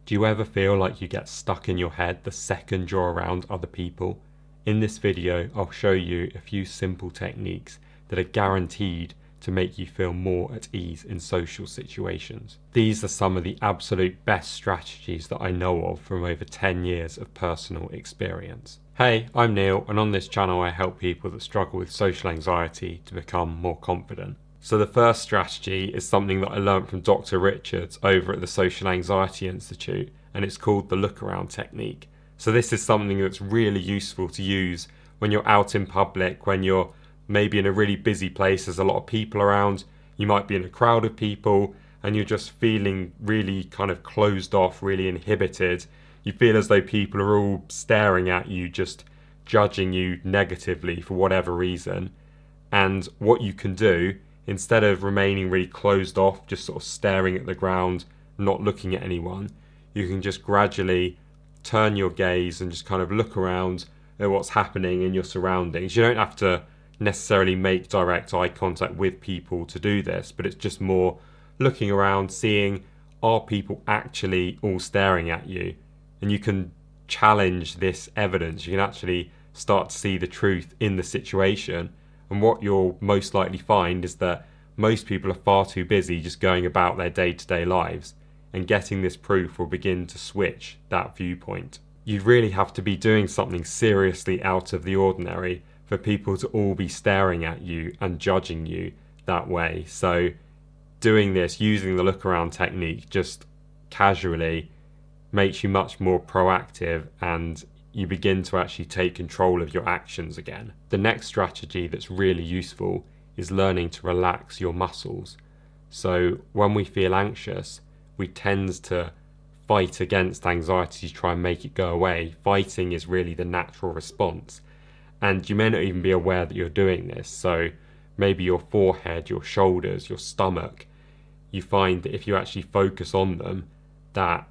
Do you ever feel like you get stuck in your head the second you're around other people? In this video, I'll show you a few simple techniques that are guaranteed to make you feel more at ease in social situations. These are some of the absolute best strategies that I know of from over 10 years of personal experience. Hey, I'm Neil, and on this channel I help people that struggle with social anxiety to become more confident. So the first strategy is something that I learned from Dr. Richards over at the Social Anxiety Institute, and it's called the look around technique. So this is something that's really useful to use when you're out in public, when you're maybe in a really busy place, there's a lot of people around, you might be in a crowd of people, and you're just feeling really kind of closed off, really inhibited. You feel as though people are all staring at you, just judging you negatively for whatever reason. And what you can do, instead of remaining really closed off, just sort of staring at the ground, not looking at anyone, you can just gradually turn your gaze and just kind of look around at what's happening in your surroundings. You don't have to necessarily make direct eye contact with people to do this, but it's just more looking around, seeing, are people actually all staring at you? And you can challenge this evidence. You can actually start to see the truth in the situation. And what you'll most likely find is that most people are far too busy just going about their day-to-day lives, and getting this proof will begin to switch that viewpoint. You'd really have to be doing something seriously out of the ordinary for people to all be staring at you and judging you that way. So doing this, using the look around technique just casually, makes you much more proactive, and you begin to actually take control of your actions again. The next strategy that's really useful is learning to relax your muscles. So when we feel anxious, we tend to fight against anxiety to try and make it go away. Fighting is really the natural response. And you may not even be aware that you're doing this. So maybe your forehead, your shoulders, your stomach, you find that if you actually focus on them, that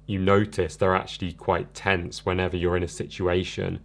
you notice they're actually quite tense whenever you're in a situation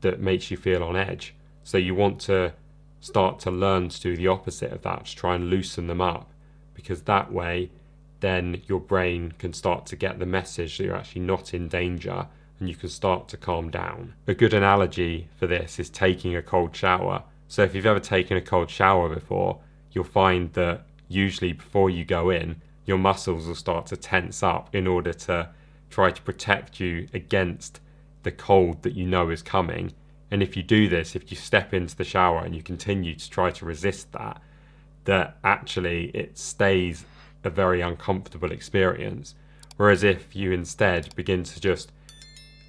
that makes you feel on edge. So you want to start to learn to do the opposite of that, to try and loosen them up, because that way then your brain can start to get the message that you're actually not in danger, and you can start to calm down. A good analogy for this is taking a cold shower. So if you've ever taken a cold shower before, you'll find that usually before you go in, your muscles will start to tense up in order to try to protect you against the cold that you know is coming. And if you do this, if you step into the shower and you continue to try to resist that actually it stays a very uncomfortable experience. Whereas if you instead begin to just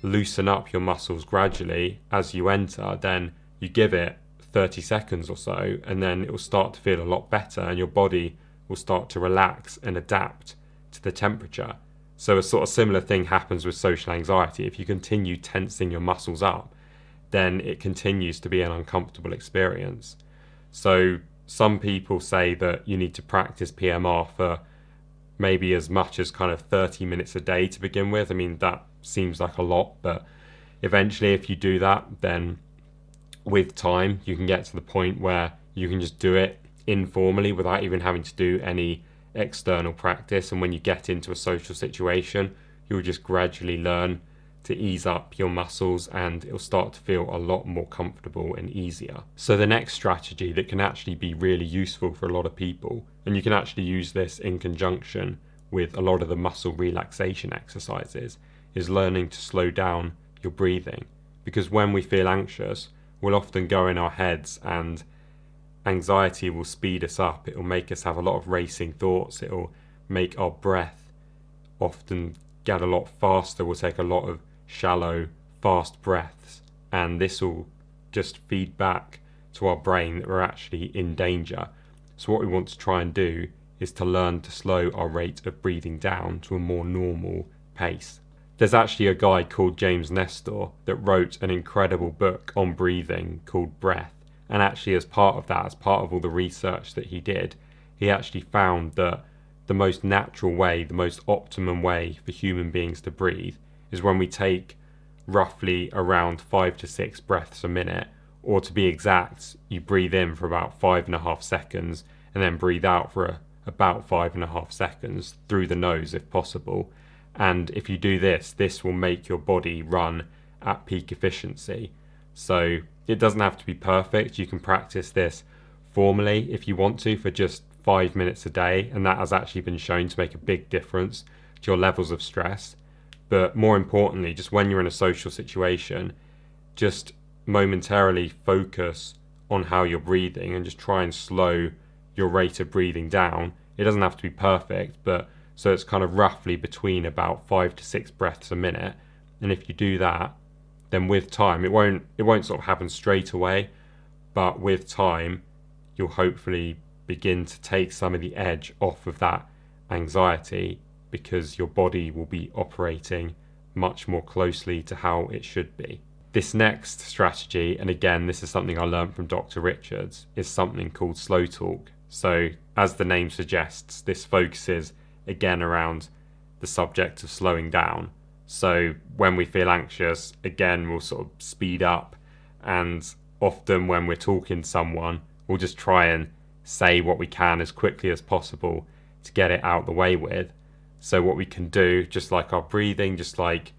loosen up your muscles gradually as you enter, then you give it 30 seconds or so, and then it will start to feel a lot better, and your body will start to relax and adapt to the temperature. So a sort of similar thing happens with social anxiety. If you continue tensing your muscles up, then it continues to be an uncomfortable experience. So some people say that you need to practice PMR for maybe as much as kind of 30 minutes a day to begin with. I mean, that seems like a lot, but eventually if you do that, then with time you can get to the point where you can just do it informally without even having to do any external practice. And when you get into a social situation, you'll just gradually learn to ease up your muscles, and it'll start to feel a lot more comfortable and easier. So the next strategy that can actually be really useful for a lot of people, and you can actually use this in conjunction with a lot of the muscle relaxation exercises, is learning to slow down your breathing. Because when we feel anxious, we'll often go in our heads, and anxiety will speed us up. It will make us have a lot of racing thoughts. It will make our breath often get a lot faster. We'll take a lot of shallow, fast breaths, and this will just feed back to our brain that we're actually in danger. So what we want to try and do is to learn to slow our rate of breathing down to a more normal pace. There's actually a guy called James Nestor that wrote an incredible book on breathing called Breath, and actually as part of that, as part of all the research that he did, he actually found that the most natural way, the most optimum way for human beings to breathe is when we take roughly around 5 to 6 breaths a minute, or to be exact, you breathe in for about 5.5 seconds and then breathe out for about 5.5 seconds through the nose if possible. And if you do this, this will make your body run at peak efficiency. So it doesn't have to be perfect. You can practice this formally if you want to for just 5 minutes a day, and that has actually been shown to make a big difference to your levels of stress. But more importantly, just when you're in a social situation, just momentarily focus on how you're breathing and just try and slow your rate of breathing down. It doesn't have to be perfect, but so it's kind of roughly between about 5 to 6 breaths a minute. And if you do that, then with time, it won't sort of happen straight away, but with time, you'll hopefully begin to take some of the edge off of that anxiety, because your body will be operating much more closely to how it should be. This next strategy, and again, this is something I learned from Dr. Richards, is something called slow talk. So as the name suggests, this focuses again around the subject of slowing down. So when we feel anxious, again, we'll sort of speed up, and often when we're talking to someone, we'll just try and say what we can as quickly as possible to get it out the way with. So what we can do, just like our breathing, just like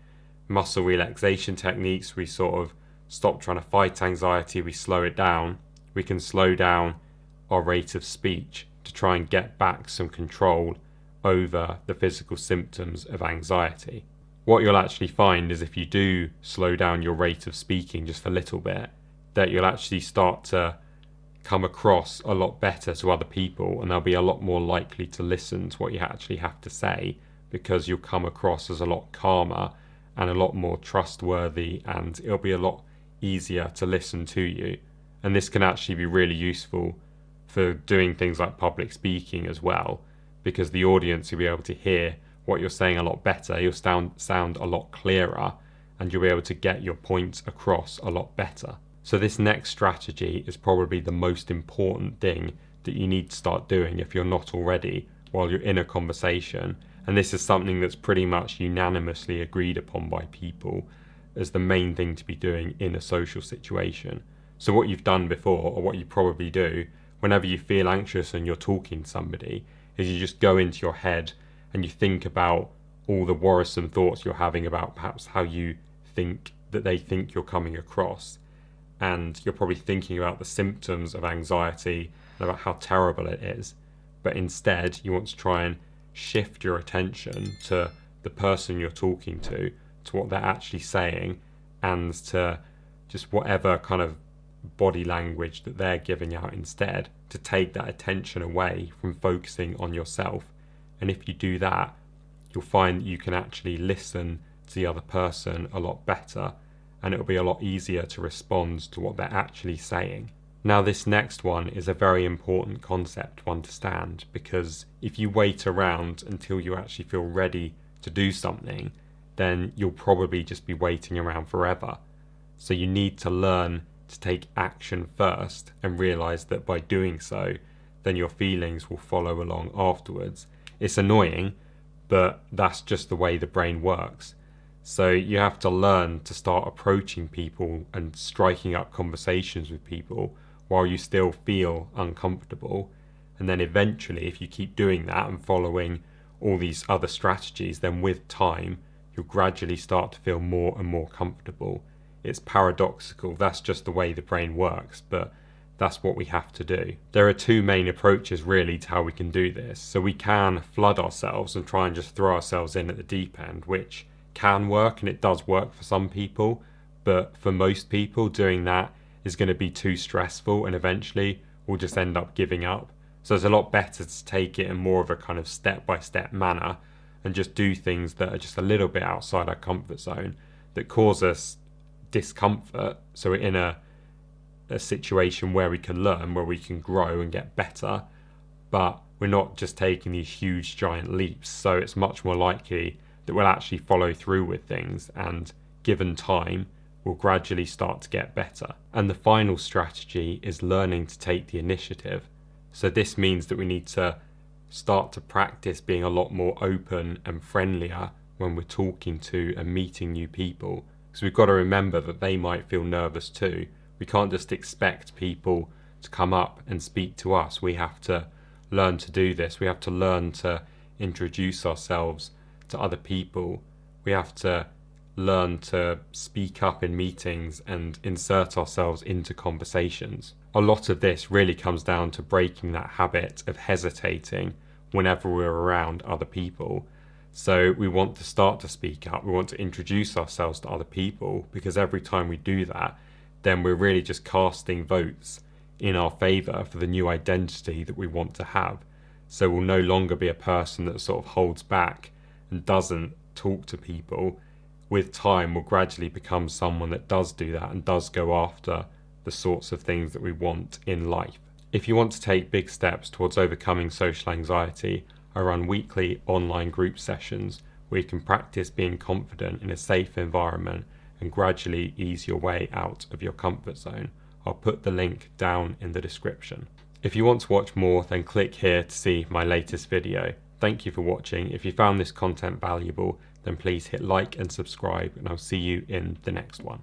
muscle relaxation techniques, we sort of stop trying to fight anxiety, we slow it down. We can slow down our rate of speech to try and get back some control over the physical symptoms of anxiety. What you'll actually find is if you do slow down your rate of speaking just a little bit, that you'll actually start to come across a lot better to other people, and they'll be a lot more likely to listen to what you actually have to say, because you'll come across as a lot calmer and a lot more trustworthy, and it'll be a lot easier to listen to you. And this can actually be really useful for doing things like public speaking as well, because the audience will be able to hear what you're saying a lot better. You'll sound a lot clearer, and you'll be able to get your points across a lot better. So this next strategy is probably the most important thing that you need to start doing if you're not already while you're in a conversation. And this is something that's pretty much unanimously agreed upon by people as the main thing to be doing in a social situation. So what you've done before, or what you probably do whenever you feel anxious and you're talking to somebody, is you just go into your head and you think about all the worrisome thoughts you're having about perhaps how you think that they think you're coming across. And you're probably thinking about the symptoms of anxiety and about how terrible it is. But instead, you want to try and shift your attention to the person you're talking to what they're actually saying, and to just whatever kind of body language that they're giving out instead, to take that attention away from focusing on yourself. And if you do that, you'll find that you can actually listen to the other person a lot better, and it'll be a lot easier to respond to what they're actually saying. Now, this next one is a very important concept to understand, because if you wait around until you actually feel ready to do something, then you'll probably just be waiting around forever. So you need to learn to take action first, and realize that by doing so, then your feelings will follow along afterwards. It's annoying, but that's just the way the brain works. So you have to learn to start approaching people and striking up conversations with people while you still feel uncomfortable. And then eventually, if you keep doing that and following all these other strategies, then with time, you'll gradually start to feel more and more comfortable. It's paradoxical, that's just the way the brain works, but that's what we have to do. There are two main approaches really to how we can do this. So we can flood ourselves and try and just throw ourselves in at the deep end, which can work, and it does work for some people, but for most people doing that is going to be too stressful, and eventually we'll just end up giving up. So it's a lot better to take it in more of a kind of step-by-step manner and just do things that are just a little bit outside our comfort zone, that cause us discomfort, so we're in a situation where we can learn, where we can grow and get better, but we're not just taking these huge giant leaps. So it's much more likely that we'll actually follow through with things, and given time, we'll gradually start to get better. And the final strategy is learning to take the initiative. So this means that we need to start to practice being a lot more open and friendlier when we're talking to and meeting new people. So we've got to remember that they might feel nervous too. We can't just expect people to come up and speak to us. We have to learn to do this. We have to learn to introduce ourselves to other people. We have to learn to speak up in meetings and insert ourselves into conversations. A lot of this really comes down to breaking that habit of hesitating whenever we're around other people. So we want to start to speak up, we want to introduce ourselves to other people, because every time we do that, then we're really just casting votes in our favour for the new identity that we want to have. So we'll no longer be a person that sort of holds back and doesn't talk to people. With time, we'll gradually become someone that does do that and does go after the sorts of things that we want in life. If you want to take big steps towards overcoming social anxiety, I run weekly online group sessions where you can practice being confident in a safe environment and gradually ease your way out of your comfort zone. I'll put the link down in the description. If you want to watch more, then click here to see my latest video. Thank you for watching. If you found this content valuable, then please hit like and subscribe, and I'll see you in the next one.